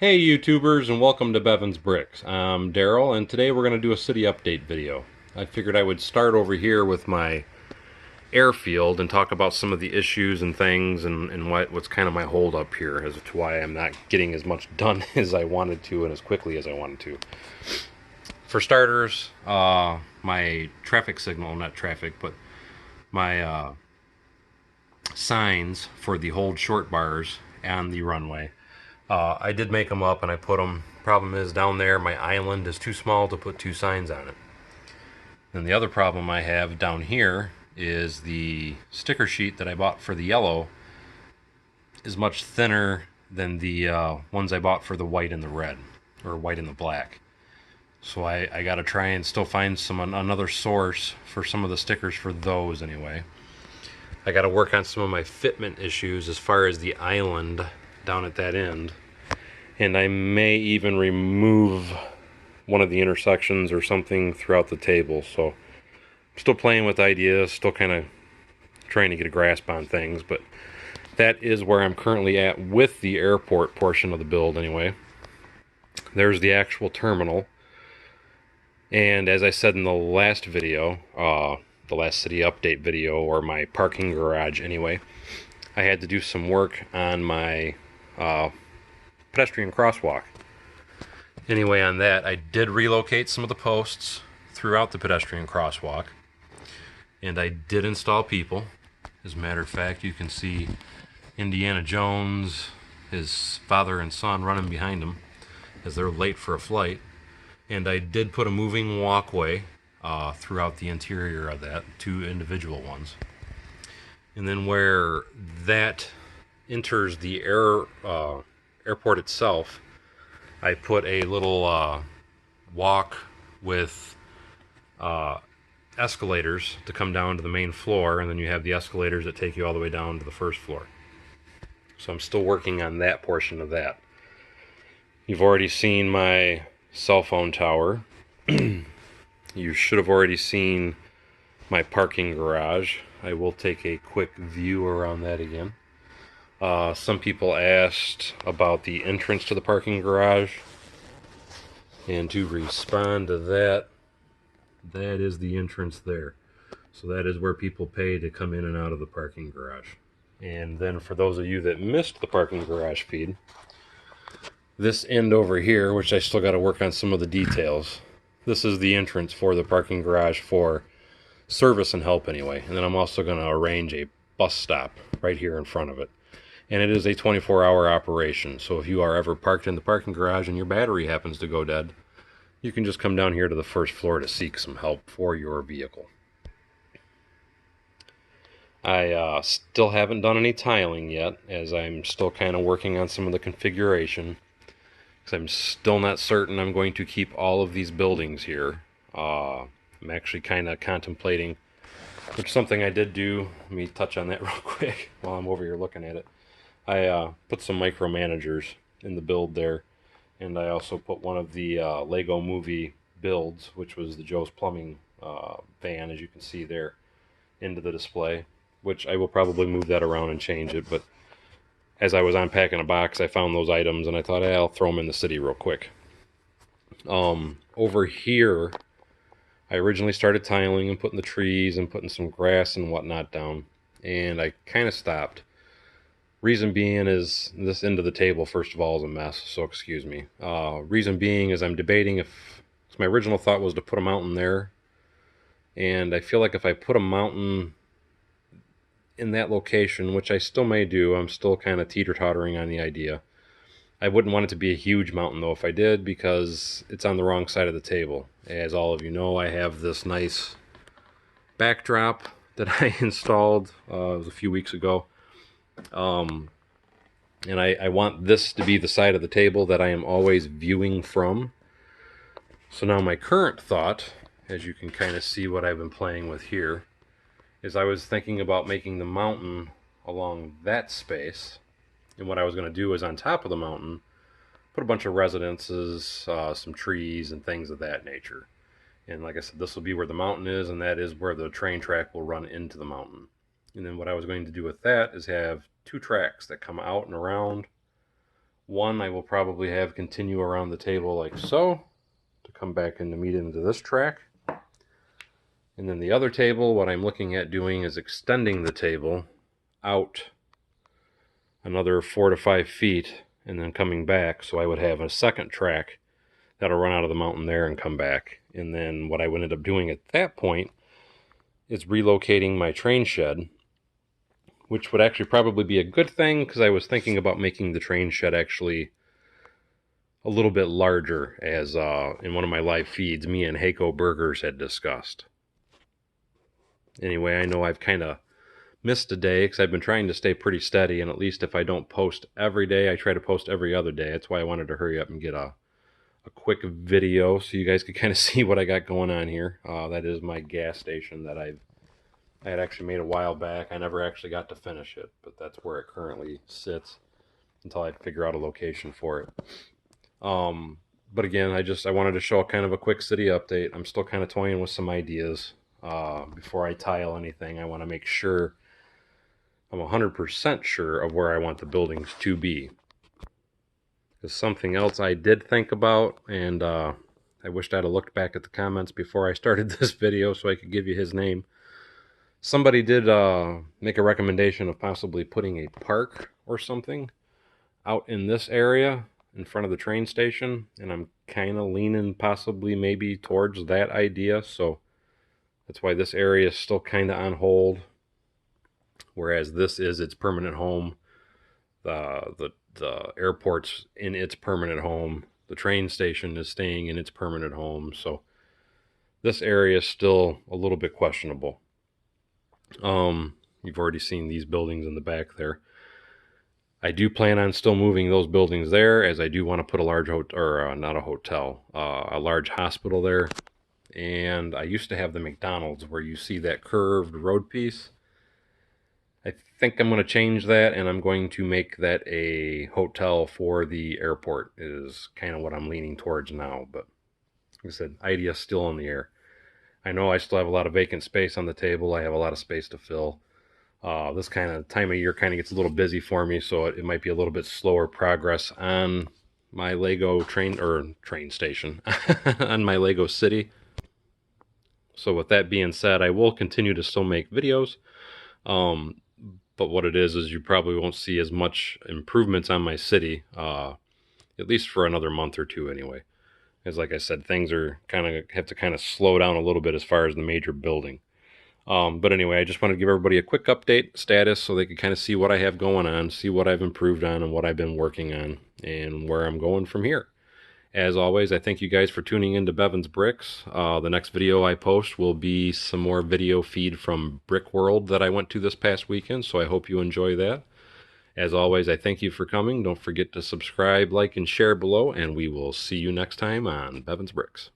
Hey YouTubers, and welcome to Bevan's Bricks. I'm Daryl, and today we're going to do a city update video. I figured I would start over here with my Airfield and talk about some of the issues and things and what's kind of my hold up here as to why I'm not getting as much done as I wanted to and as quickly as I wanted to. For starters, my traffic signal, not traffic, but my signs for the hold short bars and the runway. I did make them up and I put them. Problem is, down there my island is too small to put two signs on it. And the other problem I have down here is the sticker sheet that I bought for the yellow is much thinner than the ones I bought for the white and the red, or white and the black. So I got to try and still find another source for some of the stickers for those anyway. I got to work on some of my fitment issues as far as the island down at that end. And I may even remove one of the intersections or something throughout the table. So I'm still playing with ideas, still kind of trying to get a grasp on things, but that is where I'm currently at with the airport portion of the build anyway. There's the actual terminal. And as I said in the last video, the last city update video, or my parking garage anyway, I had to do some work on my pedestrian crosswalk. Anyway, on that, I did relocate some of the posts throughout the pedestrian crosswalk, and I did install people. As a matter of fact, you can see Indiana Jones, his father and son running behind him as they're late for a flight. And I did put a moving walkway throughout the interior of that, two individual ones. And then where that enters the airport itself, I put a little walk with escalators to come down to the main floor, and then you have the escalators that take you all the way down to the first floor. So I'm still working on that portion of that. You've already seen my cell phone tower. You should have already seen my parking garage. I will take a quick view around that again. Some people asked about the entrance to the parking garage, and to respond to that, that is the entrance there. So that is where people pay to come in and out of the parking garage. And then for those of you that missed the parking garage feed, this end over here, which I still got to work on some of the details, this is the entrance for the parking garage for service and help anyway. And then I'm also going to arrange a bus stop right here in front of it. And it is a 24-hour operation. So if you are ever parked in the parking garage and your battery happens to go dead, you can just come down here to the first floor to seek some help for your vehicle. I still haven't done any tiling yet, as I'm still kind of working on some of the configuration. Because I'm still not certain I'm going to keep all of these buildings here. I'm actually kind of contemplating, which is something I did do. Let me touch on that real quick while I'm over here looking at it. I put some micromanagers in the build there, and I also put one of the Lego Movie builds, which was the Joe's Plumbing van, as you can see there, into the display, which I will probably move that around and change it, but as I was unpacking a box, I found those items, and I thought, hey, I'll throw them in the city real quick. Over here, I originally started tiling and putting the trees and putting some grass and whatnot down, and I kind of stopped. Reason being is this end of the table, first of all, is a mess, so excuse me. Reason being is I'm debating if my original thought was to put a mountain there, and I feel like if I put a mountain in that location, which I still may do, I'm still kind of teeter-tottering on the idea. I wouldn't want it to be a huge mountain though if I did, because it's on the wrong side of the table. As all of you know, I have this nice backdrop that I installed it was a few weeks ago. And I want this to be the side of the table that I am always viewing from. So now my current thought, as you can kind of see what I've been playing with here, is I was thinking about making the mountain along that space. And what I was going to do is on top of the mountain, put a bunch of residences, some trees, and things of that nature. And like I said, this will be where the mountain is, and that is where the train track will run into the mountain. And then what I was going to do with that is have two tracks that come out and around One I will probably have continue around the table like so, to come back and meet into this track. And then the other table, what I'm looking at doing is extending the table out another 4 to 5 feet and then coming back, so I would have a second track that'll run out of the mountain there and come back. And then what I would end up doing at that point is relocating my train shed, which would actually probably be a good thing, because I was thinking about making the train shed actually a little bit larger, as in one of my live feeds, me and Heiko Burgers had discussed. Anyway, I know I've kind of missed a day because I've been trying to stay pretty steady, and at least if I don't post every day, I try to post every other day. That's why I wanted to hurry up and get a quick video so you guys could kind of see what I got going on here. That is my gas station that I had actually made a while back. I never actually got to finish it, but that's where it currently sits until I figure out a location for it. But again, I wanted to show kind of a quick city update. I'm still kind of toying with some ideas. Before I tile anything, I want to make sure I'm 100% sure of where I want the buildings to be. Because something else I did think about, and I wished I'd have looked back at the comments before I started this video so I could give you his name. Somebody did make a recommendation of possibly putting a park or something out in this area in front of the train station, and I'm kind of leaning possibly maybe towards that idea, so that's why this area is still kind of on hold, whereas this is its permanent home. The airport's in its permanent home. The train station is staying in its permanent home, so this area is still a little bit questionable. You've already seen these buildings in the back there. I do plan on still moving those buildings there, as I do want to put a large not a hotel, a large hospital there. And I used to have the McDonald's where you see that curved road piece. I think I'm going to change that, and I'm going to make that a hotel for the airport, is kind of what I'm leaning towards now. But like I said, idea's still in the air. I know I still have a lot of vacant space on the table. I have a lot of space to fill. This kind of time of year kind of gets a little busy for me, so it might be a little bit slower progress on my Lego train station on my Lego city. So with that being said, I will continue to still make videos. But what it is you probably won't see as much improvements on my city, at least for another month or two anyway. Because like I said, things are have to kind of slow down a little bit as far as the major building. But anyway, I just want to give everybody a quick update status so they can kind of see what I have going on, see what I've improved on and what I've been working on, and where I'm going from here. As always, I thank you guys for tuning in to Bevan's Bricks. The next video I post will be some more video feed from Brick World that I went to this past weekend, so I hope you enjoy that. As always, I thank you for coming. Don't forget to subscribe, like, and share below, and we will see you next time on Bevan's Bricks.